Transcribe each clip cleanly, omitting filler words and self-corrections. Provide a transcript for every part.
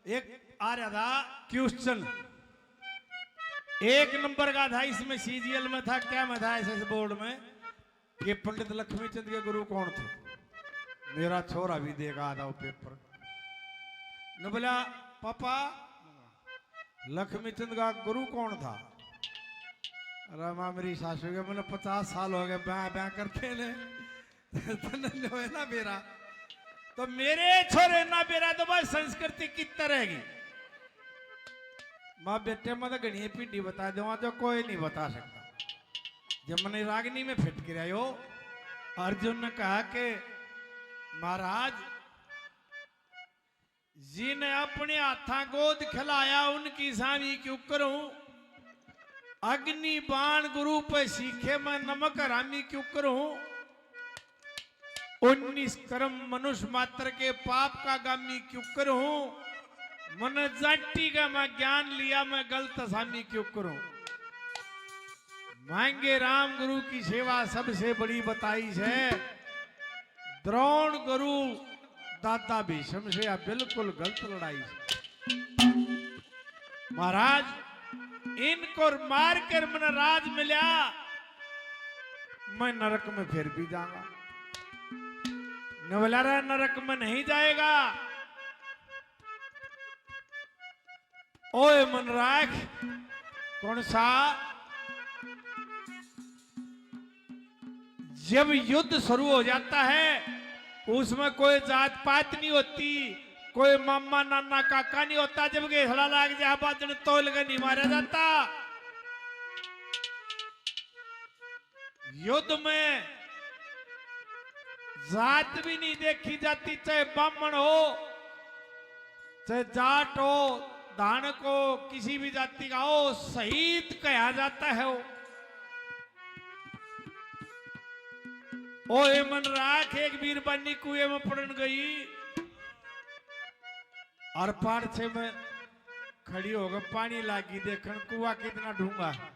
एक आ रहा था क्वेश्चन, 1 नंबर का था, इसमें सीजीएल में था, क्या में था एसएस बोर्ड में कि पंडित लक्ष्मीचंद के गुरु कौन थे। मेरा छोरा भी देखा था वो पेपर न, बोला पापा लक्ष्मीचंद का गुरु कौन था। अरे माँ मेरी सासू के मैंने 50 साल हो गए ब्याह ब्याह करते ने तो है ना बेरा, तो मेरे छोरे ना बेरा तो भाई संस्कृति कितना रहेगी। माँ बेटे मैं तो गणिये पीढ़ी बता दूंगा जो कोई नहीं बता सकता। जब मैंने रागनी में फिट गिरायो, अर्जुन ने कहा कि महाराज जी ने अपने हाथा गोद खिलाया उनकी सामी क्यों करूं, अग्नि बाण गुरु पे सीखे मैं नमक हरामी क्यों करूं, 19 कर्म मनुष्य मात्र के पाप का गामी क्यों करूं, मन जाटी का मैं ज्ञान लिया मैं गलत सामी क्यों करूं। मांगे राम गुरु की सेवा सबसे बड़ी बताई है, द्रोण गुरु दादा भीष्म से या बिल्कुल गलत लड़ाई से। महाराज इनको मार कर मन राज मिला, मैं नरक में फिर भी जाऊंगा। नवलारा नरक में नहीं जाएगा। ओए मनराख कौन सा, जब युद्ध शुरू हो जाता है उसमें कोई जात पात नहीं होती, कोई मामा नाना काका नहीं होता। जब घेसड़ा लाग जाए बाजन तोल के नहीं मारा जाता। युद्ध में जात भी नहीं देखी जाती, चाहे ब्राह्मण हो चाहे जाट हो, धानक हो, किसी भी जाति का हो, शहीद कहा जाता है वो। ओए मन राख एक बीरबानी कुएं में पड़न गई और पार से में खड़ी होकर पानी लागी देखन कुआ कितना ढूंगा है।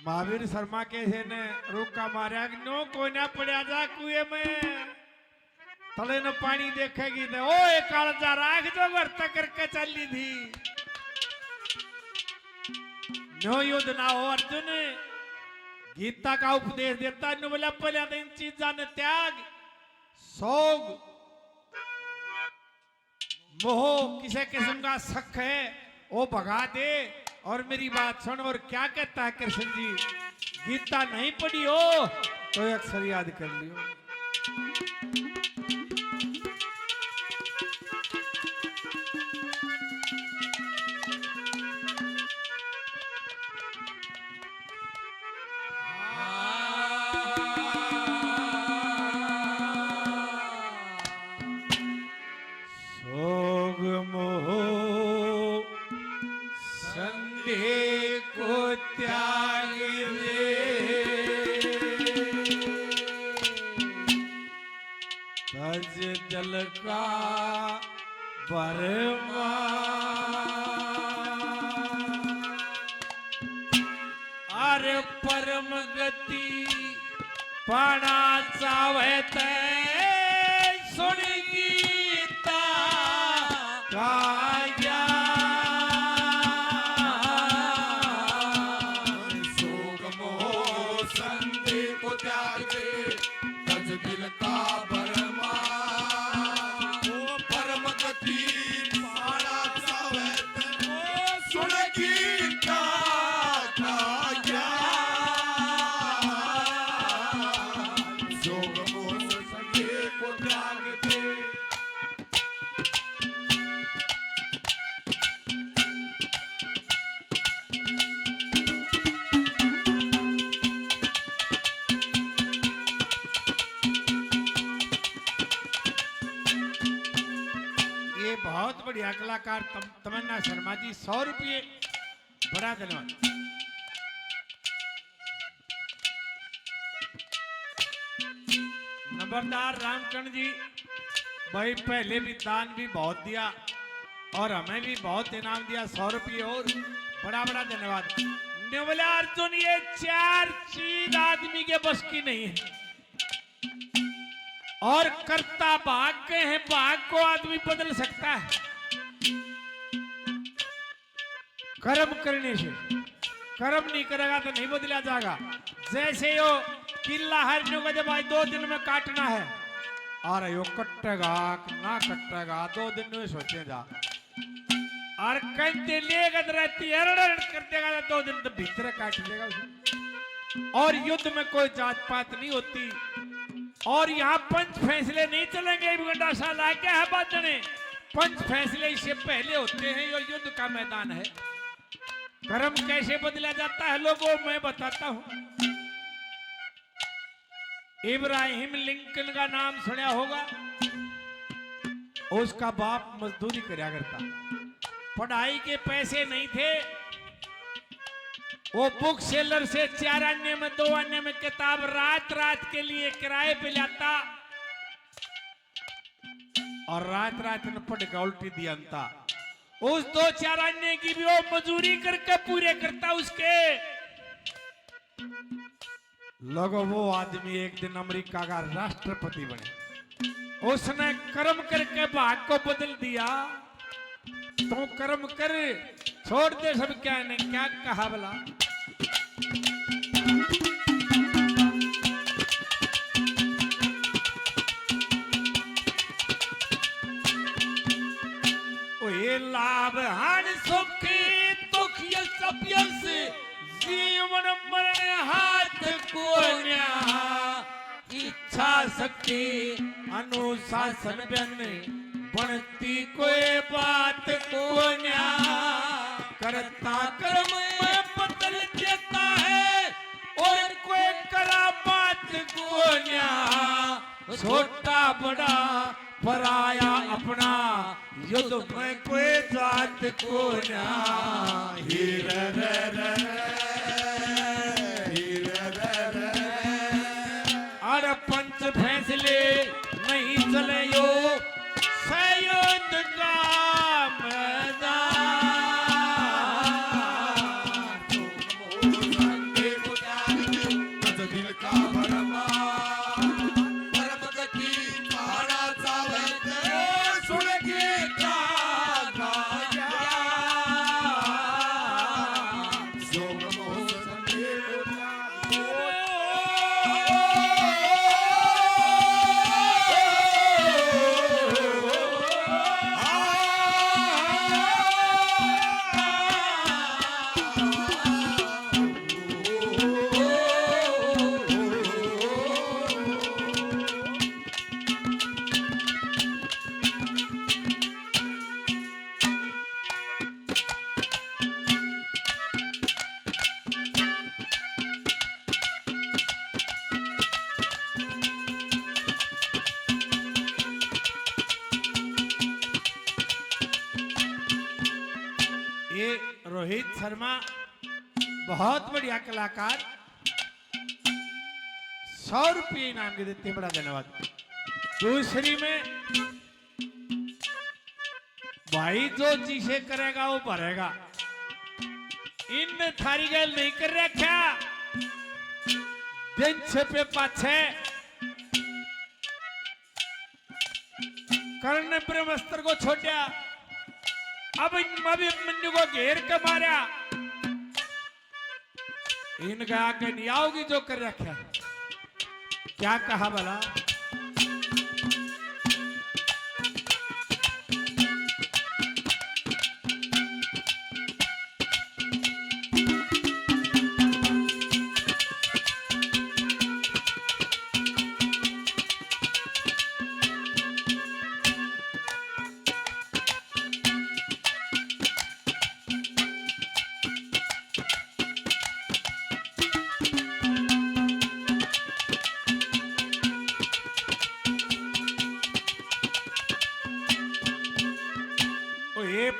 महावीर शर्मा के ने रोका मारा नो कोई ना पड़ा जा कुएं में, थले न पानी देखेगी तो ओए कालजा राख जो वर्ता करके चली थी। नो युद्ध ना हो अर्जुन, गीता का उपदेश देता है, बोला पहले तो इन चीजा ने त्याग, सोग मोह किसी किस्म का शक है वो भगा दे और मेरी बात सुन। और क्या कहता है कृष्ण जी, गीता नहीं पढ़ी हो तो अक्सर याद कर लियो। जल का बरमा अरे परम गति पाना चावे ते सुन गीता का सोग मोह संदेह को त्याग दे, तज दिल का बरमा बहुत बढ़िया कलाकार तमन्ना शर्मा जी, 100 रुपये, बड़ा धन्यवाद। नंबरदार रामकर्ण जी भाई पहले भी दान भी बहुत दिया और हमें भी बहुत इनाम दिया, 100 रुपये और बड़ा बड़ा धन्यवाद। बोला अर्जुन ये 4 चीज आदमी के बस की नहीं है। और कर्ता भाग के हैं, भाग को आदमी बदल सकता है कर्म करने से। कर्म नहीं करेगा तो नहीं बदला जाएगा। जैसे यो किला हरने को जब आज 2 दिन में काटना है, और यो कटेगा ना कटेगा 2 दिन में सोचे जा, और कहते लेगा रहती कर देगा 2 दिन तो भीतर काट देगा उसे। और युद्ध में कोई जात पात नहीं होती, और यहाँ पंच फैसले नहीं चलेंगे। गंडा साल आ गया है बातने, पंच फैसले इससे पहले होते हैं। ये युद्ध का मैदान है। कर्म कैसे बदला जाता है लोगों, मैं बताता हूं। इब्राहिम लिंकन का नाम सुना होगा। उसका बाप मजदूरी करया करता, पढ़ाई के पैसे नहीं थे। वो बुक सेलर से 4 आने में 2 आने में किताब रात रात के लिए किराए पे लाता, और रात रात में पढ़ के उल्टी दिया। उस 2-4 आने की भी वो मजूरी करके पूरे करता उसके। लोगों वो आदमी एक दिन अमेरिका का राष्ट्रपति बने। उसने कर्म करके भाग को बदल दिया। तो कर्म कर, छोड़ दे सब। क्या ने क्या कहा भला, ये लाभ हान सुख दुख यस जीवन मरण हाथ को न्या, इच्छा शक्ति अनुशासन बन बनती कोई बात को न्या, करता कर्म में बदल देता है और कोई करा बात को न्या, छोटा बड़ा पराया अपना युद्ध में कोई जात को न्या। हीर रे रे हीर रे रे, और पंच फैसले नहीं चले यो सयुद्ध का मैदान। दिल का भरमा परम गति महाराजा सुन के क्या गाया, जोग मोह संदेह ये रोहित शर्मा बहुत बढ़िया कलाकार, 100 रुपये इनाम के देते हैं, बड़ा धन्यवाद। दूसरी में भाई जो चीजें करेगा वो भरेगा। इन थारी गल नहीं कर रखा, दिन छपे पाछे कर्ण ब्रह्मस्त्र को छोड़ा, अब अभिमन्यु को घेर के मारा। इनका आगे नहीं आओगी जो कर रखा। क्या कहा भला,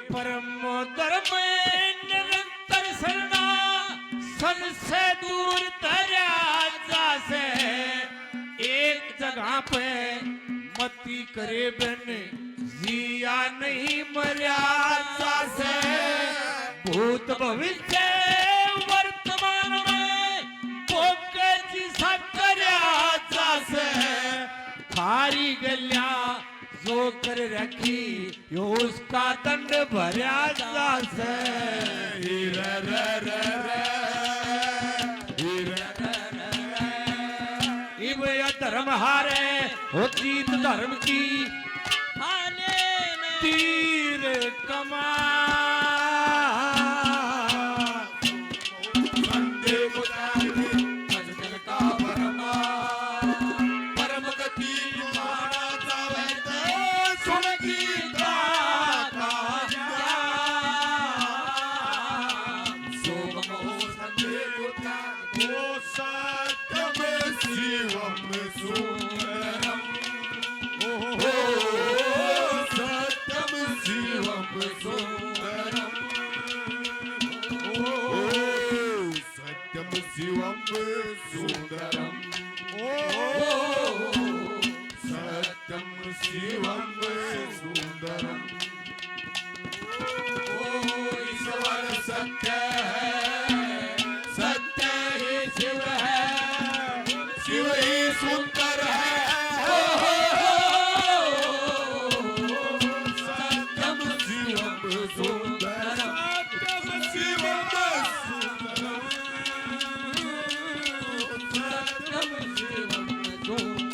परम धर्म निरंतर शरणा, सन से दूर तरया जासे। एक जगह पे मती करे बन जिया नहीं मर्या जासे। भूत भविष्य वर्तमान में भोग जिसा करया जासे। थारी सो कर रखी यो उसका दंड भरया जासे हीर रे रे रे हीर रे रे इब यह धर्म हारे हो जीत धर्म की तीर कमा संदे मुतारी सजन का भरमा परम गति माना जावे ते सुन गीता का सोम मोह संदे मुतारी ओ सत्यम शिवम सुंदरम ओ सत्यम शिवम सुंदरम ओ सत्यम शिवम सुंदरम ओ सत्यम शिवम सुंदरम ओ ईश्वर सत्य है सत्य ही शिव है शिव ही सुंदर है सत्यम शिवम सुंदरम सत्यम शिवम सुंदरम सत्यम शिवम सुंदरम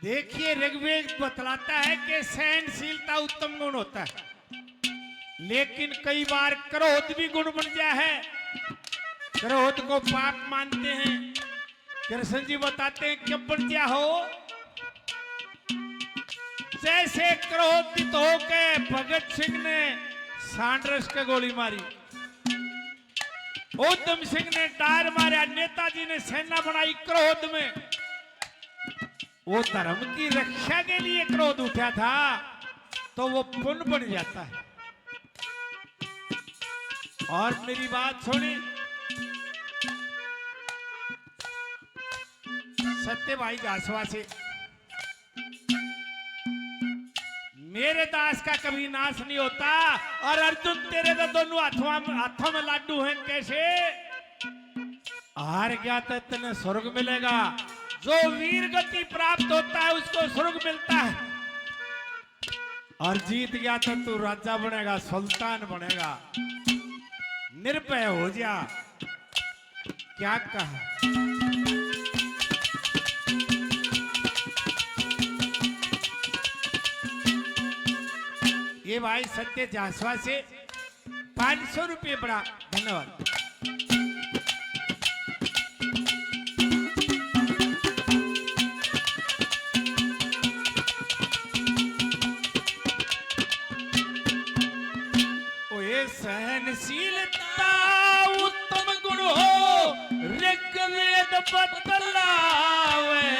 देखिए ऋग्वेद बतलाता है कि सहनशीलता उत्तम गुण होता है, लेकिन कई बार क्रोध भी गुण बन गया है। क्रोध को पाप मानते हैं। कृष्ण जी बताते हैं क्यों बन गया हो। जैसे क्रोधित होके भगत सिंह ने सांड्रस के गोली मारी, उधम सिंह ने डार मारा, नेताजी ने सेना बनाई क्रोध में। वो धर्म की रक्षा के लिए क्रोध उठा था तो वो पुण्य बन जाता है। और मेरी बात सुनी, सत्य भाई घासवा से मेरे दास का कभी नाश नहीं होता। और अर्जुन तेरे तो दोनों हाथों में लाडू हैं, कैसे हार गया तो तेने स्वर्ग मिलेगा। जो वीर गति प्राप्त होता है उसको स्वर्ग मिलता है, और जीत गया तो तू राजा बनेगा, सुल्तान बनेगा। निर्भय हो जा। क्या कहा? ये भाई सत्य जासवा से 500 रुपये बड़ा धन्यवाद। सहनशीलता उत्तम गुण हो, ऋग्वेद बतलावे।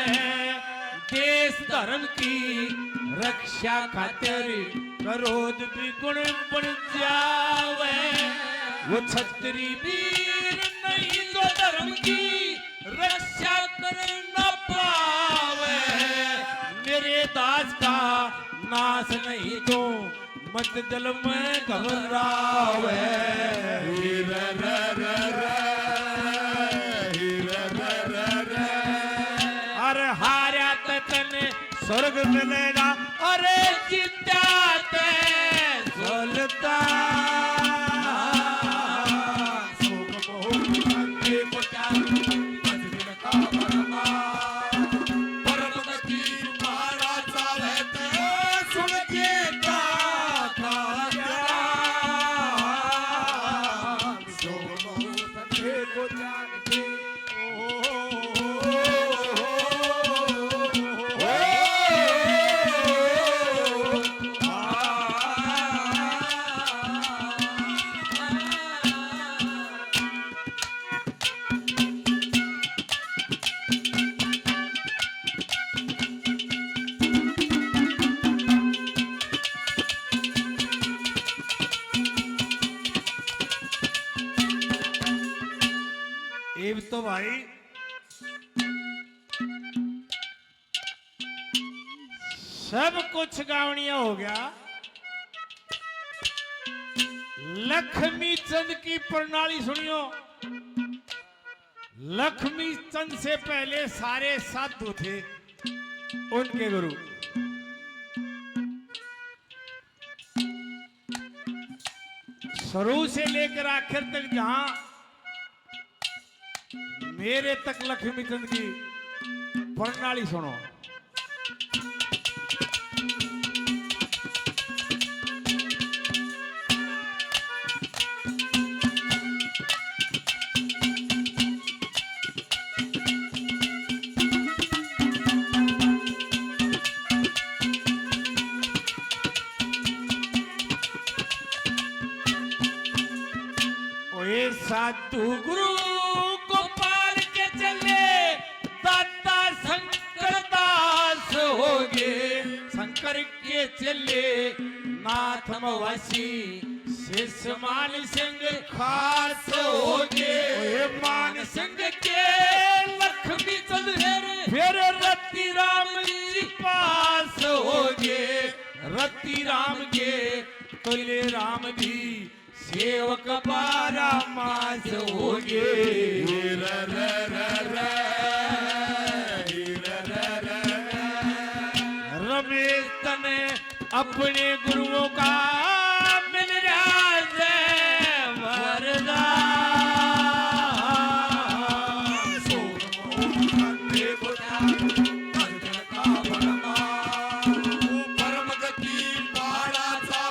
देश धर्म की रक्षा खातिर क्रोध भी गुण बन जावे। वो छत्री वीर नहीं जो धर्म की रक्षा कर न पावे। मेरे दास का नाश नहीं तो मत दिल में घबरावे। हीर रे रे रे हीर रे रे रे अरे हारा ते तने स्वर्ग मिलेगा, अरे जीता ते सुल्तान। सोम मोह संगे मुतारी सजन का भरमा परम गति मारा जावे ते सुन गीता का ज्ञान। सोम मोह संगे मुतारी तो भाई सब कुछ गावणिया हो गया। लक्ष्मी चंद की प्रणाली सुनियो। लक्ष्मी चंद से पहले सारे साधु थे उनके गुरु। शुरू से लेकर आखिर तक जहां मेरे तक लक्ष्मी चंद की प्रणाली सुनो। साधु गुरु गोपाल के चले दाता शंकर दास हो गए। शंकर के चले नाथ मवासी शिष्य मान सिंह खास हो गए। मान सिंह के लक्ष्मी चंद फिर रति राम जी पास हो गए। रति राम के तुल्य राम भी सेवक बारा मास हो गए। रमेश तने अपने गुरुओं का मिल रहा है वरदान। परम गति बाळाचा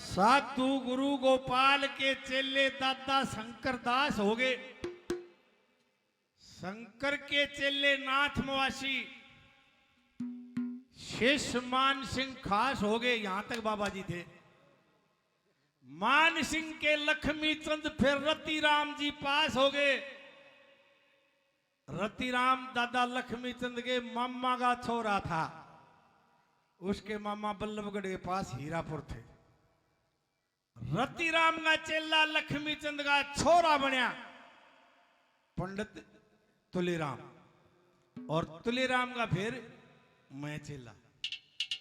साधु गुरु गोपाल के चेले दादा शंकर दास हो गए। शंकर के चेले नाथ मवासी शेष मान सिंह खास हो गए। यहां तक बाबा जी थे। मान सिंह के लक्ष्मी चंद फिर रति राम जी पास हो गए। रति राम दादा लक्ष्मी चंद के मामा का छोरा था। उसके मामा बल्लभगढ़ के पास हीरापुर थे। रति राम का चेला लक्ष्मी चंद का छोरा बनया पंडित तुलेराम। और तुलेराम का फिर मैं चेला।